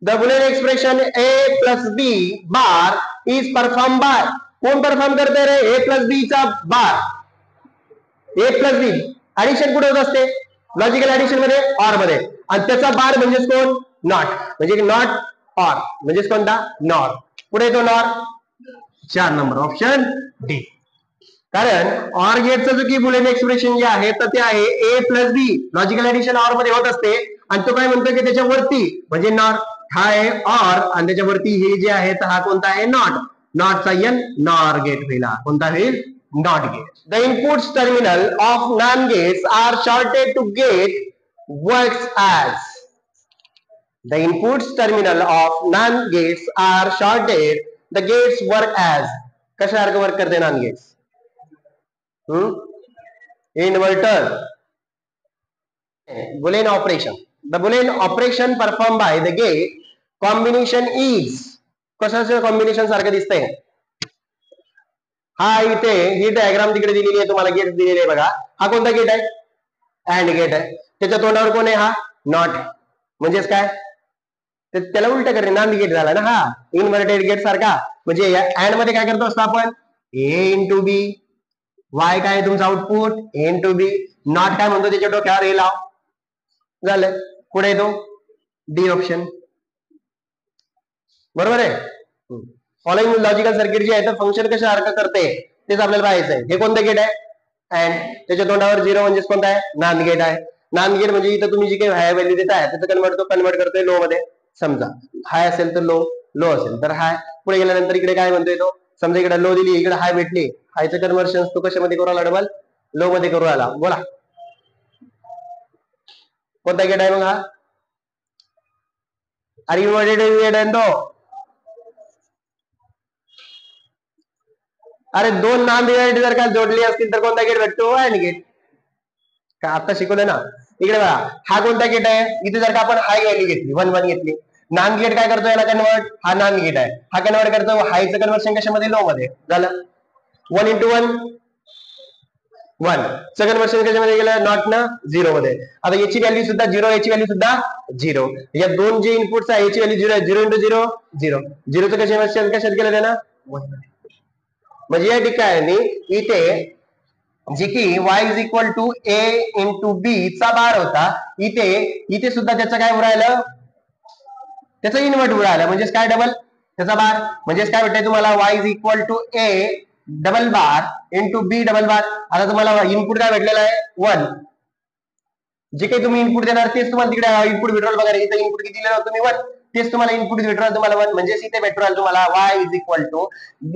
The Boolean expression A plus B bar is perform by. कोण परफॉर्म करते रे, ए प्लस बी चा बार. ए प्लस बी ऍडिशन कुठे होत असते, लॉजिकल ऍडिशन मध्ये, ऑर मध्ये, आणि त्याचा बार म्हणजेच कोण, नॉट. म्हणजे नॉट ऑर म्हणजेच कोणता, नॉर. पुढे येतो नॉर, 4 नंबर ऑप्शन डी. कारण ऑर गेटचं जो की बुलियन एक्सप्रेशन जे आहे तर ते आहे A plus B, logical addition OR मध्ये होत असते, आणि तो काय म्हणतो की त्याच्यावरती म्हणजे नॉर. हा आहे ऑर आणि त्याच्यावरती हे जे आहे तर हा कोणता आहे नॉट. नॉटचा एन नॉर गेट होईल. कोणता होईल, NOT gate. The inputs terminal of NAND gates are shorted to gate works as. The inputs terminal of NAND gates are shorted. The gates work as. कशासारखं वर्क करते NAND gates, inverter. Boolean operation. The Boolean operation performed by the gate combination is. कशाचं कॉम्बिनेशन सारखं दिसतंय. हा इथे ही डायग्राम तिकडे दिलेली आहे तुम्हाला, गेट दिलेली आहे बघा. हा कोणता गेट आहे, अँड गेट आहे. त्याच्या तोंडावर कोण आहे, हा नॉट. म्हणजेच काय, त्याला उलट करणे, नांद गेट झाला ना हा, इन्व्हर्टेड गेट सारखा. म्हणजे या अँड मध्ये काय करतो असतो आपण, ए इंटू बी. वाय काय आहे तुमचं output, A into B. NOT काय म्हणतो, त्याच्या डोक्यावर ए लाव, झालं. पुढे येतो डी ऑप्शन, बरोबर आहे. फॉलोइंग लॉजिकल सर्किट जे आहे तर फंक्शन कशासारखं करते तेच आपल्याला पाहायचं आहे. हे कोणतं गेट आहे, अँड. त्याच्या तोंडावर 0 म्हणजेच कोणता आहे, नांद गेट आहे. नांद गेट म्हणजे इथं तुम्ही जी काही हाय व्हॅल्यू देताय त्याचं कन्वर्ट करतोय लो मध्ये. समजा हाय असेल तर लो, लो असेल तर हाय. पुढे गेल्यानंतर इकडे काय म्हणतोय तो, समजा इकडे लो दिली, इकडे हाय भेटली, हायचं कन्व्हर्शन तो कशामध्ये करू आला, डबल लो मध्ये करू आला. बोला कोणता गेट आहे मग हा, आर यू गेट आहे तो. अरे दोन नांद गेट जर का जोडली असतील तर कोणता गेट भेटतो? AND gate. का आता शिकवलं ना. इकडे बघा, हा कोणता गेट आहे? इथे जर का आपण हाय व्हॅल्यू घेतली, 1 1 घेतली, नांद गेट काय करतो याला कन्वर्ट? हा नांद गेट आहे, हा कन्वर्ट करतो हायचं कन्वर्शन कशामध्ये? लो मध्ये. झालं. 1 into 1 1 चं कन्वर्शन कशामध्ये गेलं? नॉट ना 0 मध्ये. आता याची व्हॅल्यू सुद्धा 0, याची व्हॅल्यू सुद्धा 0. या दोन जे इनपुट्स आहे याची व्हॅल्यू 0 आहे. 0 into 0 0. 0चं कन्वर्शन कशात केलं त्यानं? 1 मध्ये. म्हणजे या ठिकाणी इथे जे की y is equal to a into b चा बार होता, इथे सुद्धा त्याचं काय उरायलं? त्याचं इन्व्हर्ट उरायलं. म्हणजेच काय? डबल त्याचा बार. म्हणजेच काय भेटतंय तुम्हाला? y is equal to a double bar into b double bar. आता तुम्हाला इनपुट काय भेटलेला आहे? 1. जे काही तुम्ही इनपुट देणार तेच तुम्हाला तिकडे इनपुट विड्रॉल बघा. इथे इनपुट किती दिलं तुम्ही? 1. तेच तुम्हाला इनपुट विड्रॉल तुम्हाला 1. म्हणजे इथे विड्रॉल तुम्हाला y is equal to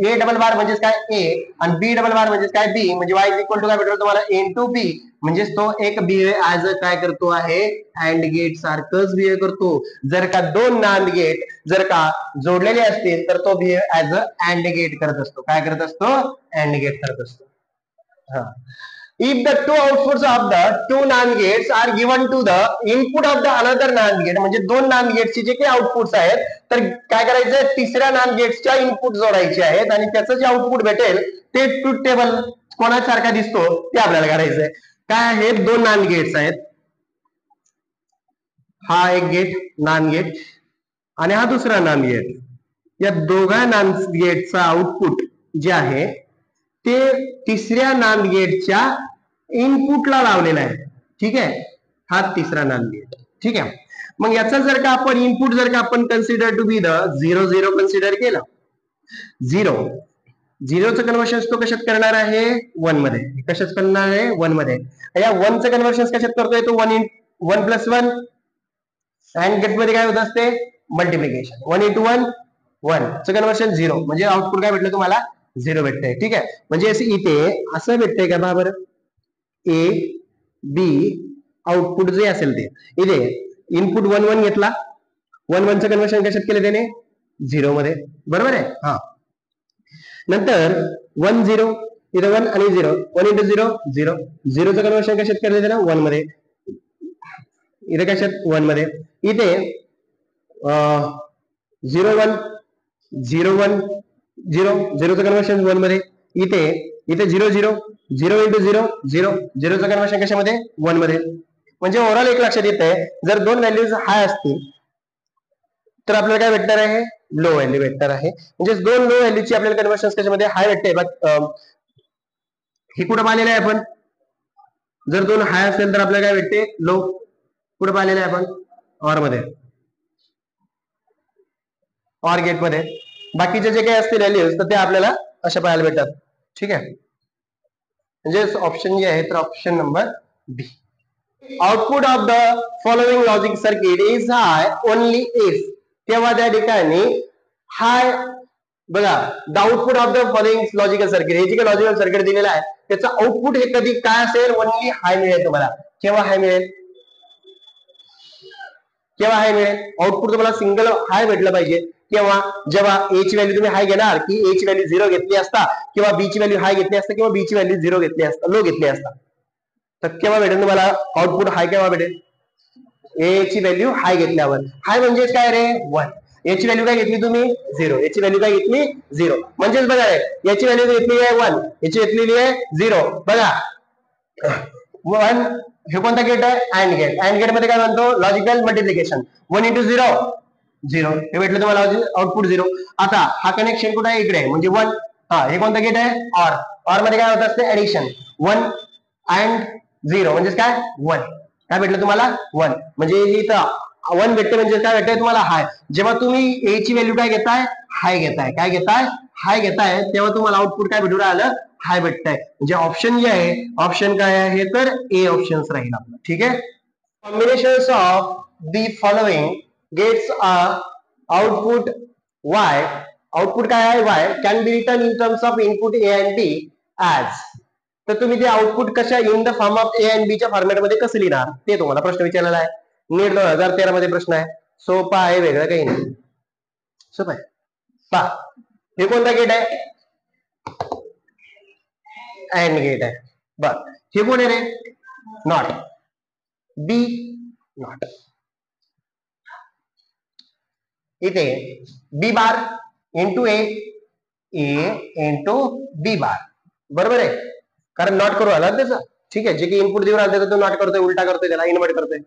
a double bar म्हणजेच काय? a आणि b डबल बार म्हणजेच काय? b. म्हणजे y इज इक्वल टू काय विड्रॉल तुम्हाला? a into b. म्हणजेच तो एक बिहेव ऍज अ काय करतो आहे? अँड गेट सारखंच बिहेव करतो. जर का दोन नांद गेट जर का जोडलेले असतील तर तो behave as a AND gate करत असतो. काय करत असतो? अँड गेट करत असतो. हा. If the two outputs of the two NAND gates are given to the input of the another NAND gate, म्हणजे दोन NAND गेटचे जे काही आउटपुट्स आहेत तर काय करायचं? तिसऱ्या NAND गेट्सच्या इनपुट जोडायचे आहेत आणि त्याचं जे आउटपुट भेटेल ते ट्रुथ टेबल कोणासारखा दिसतो ते आपल्याला करायचंय. काय आहे? दोन NAND गेट्स आहेत. हा एक गेट NAND गेट आणि हा दुसरा NAND गेट. या दोघा NAND गेटचा आउटपुट जे आहे ते तिसऱ्या नांद गेटच्या इनपुटला लावलेला आहे. ठीक आहे. हा तिसरा नांद गेट. ठीक आहे. मग याचा जर का आपण इनपुट जर का आपण consider to be the 0 0 consider केलं, 0चं कन्वर्शन तो कशात करणार आहे? 1 मध्ये. कशात करणार आहे? 1 मध्ये. या 1चं कन्वर्शन कशात करतोय तो? 1 प्लस 1. अँड गेट मध्ये काय होत असते? मल्टिप्लिकेशन. 1 into 1 1 चं कन्वर्शन 0. म्हणजे आउटपुट काय भेटलं तुम्हाला? 0 भेटतंय. ठीक आहे. म्हणजे इथे असं भेटतंय का? बघा बरं, ए बी आउटपुट जे असेल ते इथे इनपुट 1 1 घेतला, 1 1 चं कन्वर्शन कशात केलं त्याने? 0 मध्ये. बरोबर आहे. हा. नंतर 1 0 इथे 1 आणि 0. 1 into 0 0. 0चं कन्वर्शन कशात केलं त्यानं? 1 मध्ये. इथे कशात? 1 मध्ये. इथे 0 1 0 1 0. 0चं कन्वर्शन 1 मध्ये. इथे 0 0 0 into 0 0. 0चं कन्वर्शन कशामध्ये? 1 मध्ये. म्हणजे ओव्हरऑल एक लक्षात येत आहे, जर दोन व्हॅल्यूज हाय असतील तर आपल्याला काय भेटणार आहे? लो व्हॅल्यू भेटणार आहे. म्हणजे दोन लो व्हॅल्यूची आपल्याला कन्वर्शन कशामध्ये? हाय भेटते. हे कुठं पाहिलेलं आहे आपण? जर दोन हाय असेल तर आपल्याला काय भेटते? लो. कुठं पाहिलेलं आहे आपण? ऑर मध्ये, ऑर गेट मध्ये. बाकीचे जे काही असतील व्हॅल्यूज तर ते आपल्याला अशा पाहायला भेटतात. ठीक आहे. म्हणजे ऑप्शन जे आहे तर option number B. Output of the following logic circuit is high only if. तेव्हा त्या ठिकाणी हाय बघा, the output of the following logical circuit, हे जे काही लॉजिकल सर्किट दिलेलं आहे त्याचं आउटपुट हे कधी काय असेल? ओनली हाय मिळेल तुम्हाला. केव्हा हाय मिळेल? केव्हा हाय मिळेल? आउटपुट तुम्हाला सिंगल हाय भेटलं पाहिजे. केव्हा? जेव्हा ए ची व्हॅल्यू तुम्ही हाय घेणार, की ए ची व्हॅल्यू 0 घेतली असता, किंवा बी ची व्हॅल्यू हाय घेतली असता, किंवा बी ची व्हॅल्यू 0 घेतली असता, लो घेतली असता. तर केव्हा भेटेल तुम्हाला आउटपुट हाय? केव्हा भेटेल? ए ची व्हॅल्यू हाय घेतल्यावर. हाय म्हणजे काय रे? 1. याची व्हॅल्यू काय घेतली तुम्ही? 0. याची व्हॅल्यू काय घेतली? 0. म्हणजेच बघा याची व्हॅल्यू घेतली आहे 1, याची घेतलेली आहे 0. बघा 1 हे कोणता गेट आहे? And gate. अँड गेट मध्ये काय म्हणतो? Logical multiplication. 1 into 0 0. हे भेटलं तुम्हाला आउटपुट 0. आता हा कनेक्शन कुठे आहे? इकडे आहे म्हणजे 1. हा, हे कोणता गेट आहे? ऑर. ऑर मध्ये काय होत असते? ऍडिशन. 1 अँड 0 म्हणजेच काय? 1. काय भेटलं तुम्हाला? 1. म्हणजे इथं 1 भेटते म्हणजे काय भेटतंय तुम्हाला? हाय. जेव्हा तुम्ही ए ची व्हॅल्यू काय घेताय? हाय घेताय. काय घेताय? हाय घेताय. तेव्हा तुम्हाला आउटपुट काय भेटून राहिलं? हाय भेटतंय. म्हणजे ऑप्शन जे आहे, ऑप्शन काय आहे? तर ए ऑप्शन राहील आपलं. ठीक आहे. Combinations of the following gates are output y. Output काय आहे? y can be written in terms of input A and B as. तर तुम्ही ते आउटपुट कशा in the form of A and B च्या फॉर्मॅट मध्ये कसं लिहिणार ते तुम्हाला प्रश्न विचारलेला आहे. नीट 2013 मध्ये प्रश्न आहे. सोपा आहे, वेगळं काही नाही. सोपा आहे. पहा, हे कोणता गेट आहे? अँड गेट आहे. बर, हे कोण आहे रे? नॉट. B not. इथे बी बार इंटू ए इंटू बी बार, बरोबर आहे, कारण नॉट करू आला त्याचं. ठीक आहे, जे काही इनपुट देऊन आला त्याचा तो नॉट करतोय, उलटा करतोय, त्याला इन्व्हर्ट करतोय.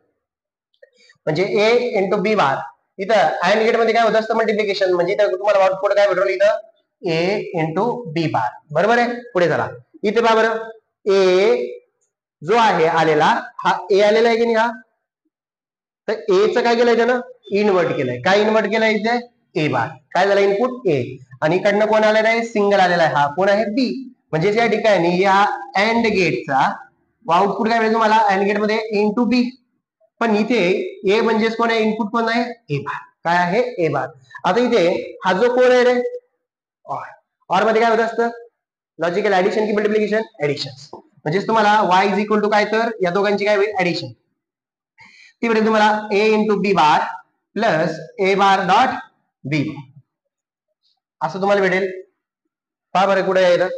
म्हणजे ए इंटू बी बार. इथं अँड गेट मध्ये काय होत असतं? मल्टिप्लिकेशन. म्हणजे इथं तुम्हाला आउटपुट काय भेटवलं? इथं ए इंटू बी बार, बरोबर आहे. पुढे चला, इथे पहा बरं, ए जो आहे आलेला, हा ए आलेला आहे की नाही? हा तर एचं काय केलंय त्यानं? इन्व्हर्ट केलंय. काय इन्व्हर्ट केलंय? इथे ए बार. काय झालं? Input A. आणि इकडनं कोण आलेला आहे? सिंगल आलेला आहे. हा कोण आहे? बी. म्हणजे या ठिकाणी या अँड गेटचा आउटपुट काय मिळेल तुम्हाला? अँड गेट मध्ये इंटू बी. पण इथे ए म्हणजेच कोण आहे? इनपुट कोण आहे? ए बार. काय आहे? ए बार. आता इथे हा जो कोण आहे रे? ऑर. ऑर मध्ये काय होत असतं? लॉजिकल ऍडिशन की मल्टिप्लिकेशन? ऍडिशन. म्हणजेच तुम्हाला y इज इक्वल टू काय? तर या दोघांची काय होईल? ऍडिशन. ती भेटेल तुम्हाला ए इंटू बी बार प्लस ए बार डॉट बी, असं तुम्हाला भेटेल. पहा बरं कुठे आहे?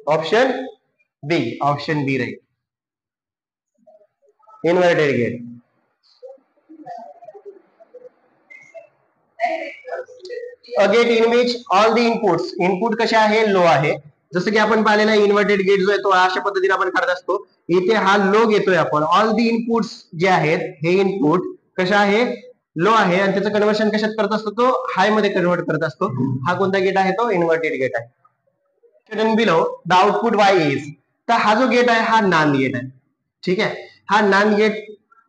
ऑप्शन बी. ऑप्शन बी राहील. Inverted gate. A gate in which all the inputs, input कसे आहे? लो आहे. जसं की आपण पाहिलेला इन्व्हर्टेड गेट जो आहे तो अशा पद्धतीने आपण काढत असतो. इथे हा लो घेतोय आपण. ऑल द इनपुट्स जे आहेत हे इनपुट कशा आहे? लो आहे. आणि त्याचं कन्व्हर्शन कशात करत असतो? तो हाय मध्ये कन्व्हर्ट करत असतो. हा कोणता गेट आहे? तो इन्व्हर्टेड गेट आहे. Below the output Y is. तर हा जो गेट आहे हा नांद गेट आहे. ठीक आहे, हा NAND gate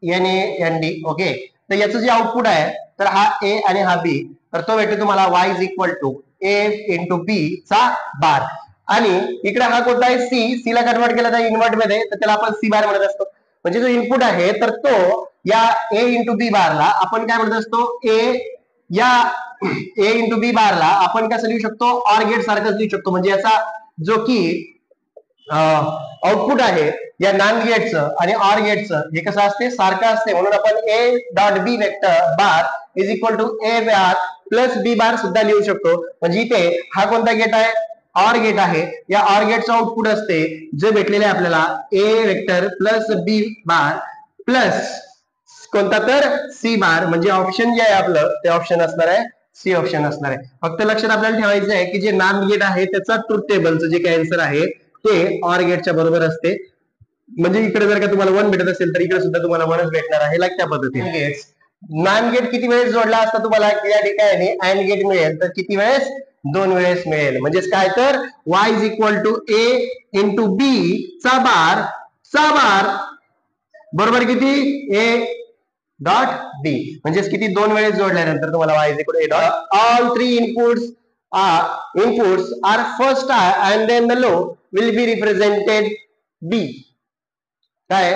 N A N D. Okay, तर याचं जे आउटपुट आहे तर हा ए आणि हा बी, तर तो भेटतो तुम्हाला Y is equal to A into B चा बार. आणि इकडे हा कोणता आहे? सी. सी ला कन्वर्ट केला तर इन्व्हर्ट मध्ये, तर त्याला आपण सी बार म्हणत असतो. म्हणजे जो इनपुट आहे तर तो या ए इंटू बी बारला आपण काय म्हणत असतो? या ए इंटू बी बारला आपण कसं लिहू शकतो? ऑर गेट सारखंच लिहू शकतो. म्हणजे याचा जो की आउटपुट आहे या नांद गेटचं आणि ऑर गेटचं हे कसं असते? सारखं असते. म्हणून आपण A dot B vector bar is equal to A bar plus B bar सुद्धा लिहू शकतो. म्हणजे इथे हा कोणता गेट आहे? ऑर गेट आहे. या ऑर गेटचं आउटपुट असते जे भेटलेले आपल्याला A vector plus B bar plus कोणता? तर सी बार. म्हणजे ऑप्शन जे आहे आपलं ते ऑप्शन असणार आहे सी ऑप्शन असणार आहे. फक्त लक्षात आपल्याला ठेवायचं आहे की जे नांद गेट आहे त्याचा ट्रुथ टेबलचं जे काही आन्सर आहे ते ऑर गेटच्या बरोबर असते. म्हणजे इकडे जर का तुम्हाला 1 भेटत असेल तर इकडे सुद्धा तुम्हाला 1च भेटणार आहे. लाईक त्या पद्धतीने गेट्स. नांद गेट किती वेळेस जोडला असता तुम्हाला या ठिकाणी अँड गेट मिळेल? तर किती वेळेस? 2 वेळेस मिळेल. म्हणजेच काय? तर y is equal to A into B चा बार बरोबर किती? A dot B. म्हणजेच किती? 2 वेळेस जोडल्यानंतर तुम्हाला y is equal to A dot all 3 inputs are first and then the low will be represented B. काय?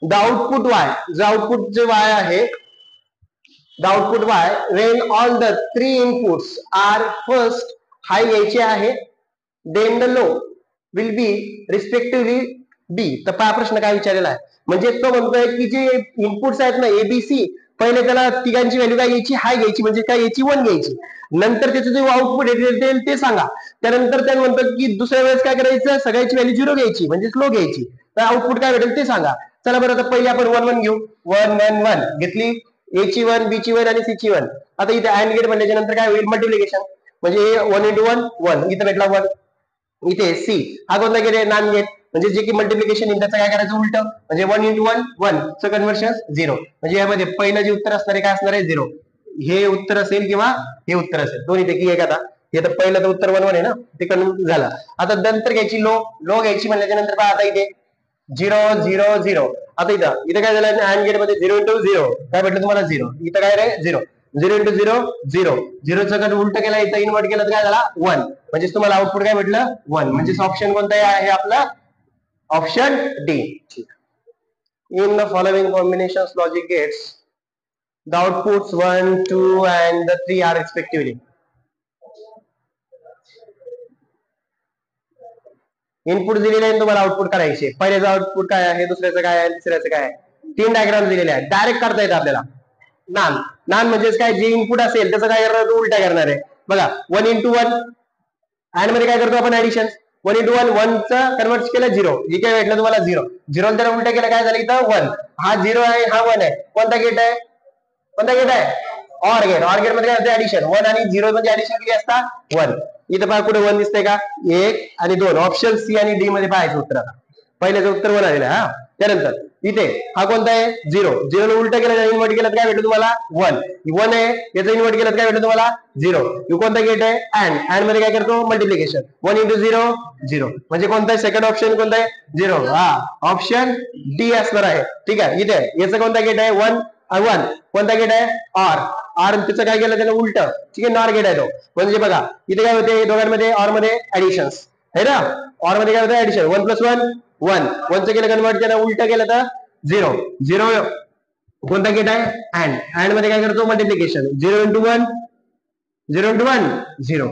The output Y. जो आउटपुट जे वाय आहे, the output Y when all the 3 inputs are first high घ्यायचे आहे, then the low will be respectively बी. तर पहा प्रश्न काय विचारलेला आहे. म्हणजे तो म्हणतोय की जे इनपुट्स आहेत ना एबीसी, पहिले त्याला तिघांची व्हॅल्यू काय घ्यायची? हाय घ्यायची. म्हणजे काय याची? 1 घ्यायची. नंतर त्याचं जे आउटपुट येईल ते सांगा. त्यानंतर त्याने म्हणतो की दुसऱ्या वेळेस काय करायचं? सगळ्याची व्हॅल्यू 0 घ्यायची म्हणजे स्लो घ्यायची. तर आउटपुट काय भेटेल ते सांगा. चला बरं, आता पहिले आपण 1 1 घेऊ. 1 1 1 घेतली. ए ची 1, बी ची 1 आणि सी ची 1. आता इथे अँड गेट म्हणल्याच्या नंतर काय होईल? मल्टिप्लिकेशन. म्हणजे 1 इंटू 1 1, इथे भेटला 1. इथे सी हा कोणता गेट आहे? नांद गेट. म्हणजे जे की मल्टिप्लिकेशन येईल त्याचं काय करायचं? उलट. म्हणजे 1 इंटू 1 1 चं कन्व्हर्शन 0. म्हणजे यामध्ये पहिलं जे उत्तर असणार आहे काय असणार आहे? 0. हे उत्तर असेल किंवा हे उत्तर असेल, दोन्ही पैकी एक. आता हे तर पहिलं तर उत्तर 1 1 आहे ना, ते कन्व्हर्ट झालं. आता नंतर घ्यायची लो घ्यायची म्हणल्याच्या नंतर पहा आता इथे 0 0 0. आता इथं काय झालं? अँड गेट मध्ये 0 इंटू 0 काय भेटलं तुम्हाला? 0. इथं काय रे? 0 0 इंटू 0 0. 0 चं उलट केला, इथं इन्व्हर्ट केलं तर काय झाला? 1. म्हणजे तुम्हाला आउटपुट काय भेटलं? 1. म्हणजे ऑप्शन कोणता आहे आपला? Option D. In the following combinations logic gates the outputs 1 2 and the 3 are respectively. Input दिलेले आहे तुम्हाला आउटपुट करायचे. पहिल्याचं आउटपुट काय आहे? दुसऱ्याचं काय आहे? तिसऱ्याचं काय आहे? 3 डायग्राम दिलेले आहेत. डायरेक्ट करता येतं आपल्याला. नान म्हणजेच काय? जे इनपुट असेल त्याचं काय करणार? उलटा करणार आहे. बघा 1 इंटू 1 अँड मध्ये काय करतो आपण? ऍडिशन. 1 इंटू 1 1 चं कन्वर्ट केलं 0, हे काय भेटलं तुम्हाला 0. 0 त्याला उलट केलं काय झालं इथं 1. हा 0 आहे, हा 1 आहे. कोणता गेट आहे? कोणता गेट आहे? Or gate. ऑर गेट मध्ये काय होते? ऍडिशन. 1 आणि 0 मध्ये ऍडिशन किती असतात? 1. इथं पहा कुठे 1 दिसतंय का? 1 आणि 2. ऑप्शन सी आणि डी मध्ये पाहायचं उत्तर. आता पहिल्याचं उत्तर 1 आलेलं आहे. हा त्यानंतर इथे हा कोणता आहे? 0. 0 ला उलट केलं, इन्व्हर्ट केलं काय भेटलं तुम्हाला? 1. 1 आहे, याचं इन्व्हर्ट केलं काय भेटलं तुम्हाला? 0. कोणता गेट आहे? अँड. अँड मध्ये काय करतो? मल्टिप्लिकेशन. 1 इंटू 0 0. म्हणजे कोणता आहे? सेकंड ऑप्शन कोणता आहे? 0. हा ऑप्शन डी असणार आहे. ठीक आहे. इथे याचा कोणता गेट आहे? 1 1. कोणता गेट आहे? ऑर. ऑर त्याचं काय केलं त्यानं उलट. ठीक आहे, नॉर गेट आहे तो. म्हणजे बघा इथे काय होते दोघांमध्ये? ऑर मध्ये ऍडिशन्स आहे ना. ऑर मध्ये काय होतं? ऍडिशन. 1 + 1 1. 1 चं केलं कन्वर्ट केलं, उलट केलं तर 0 0. कोणता गेट आहे? अँड. अँड मध्ये काय करतो? मल्टिप्लिकेशन. 0 into 1 0 into 1 0.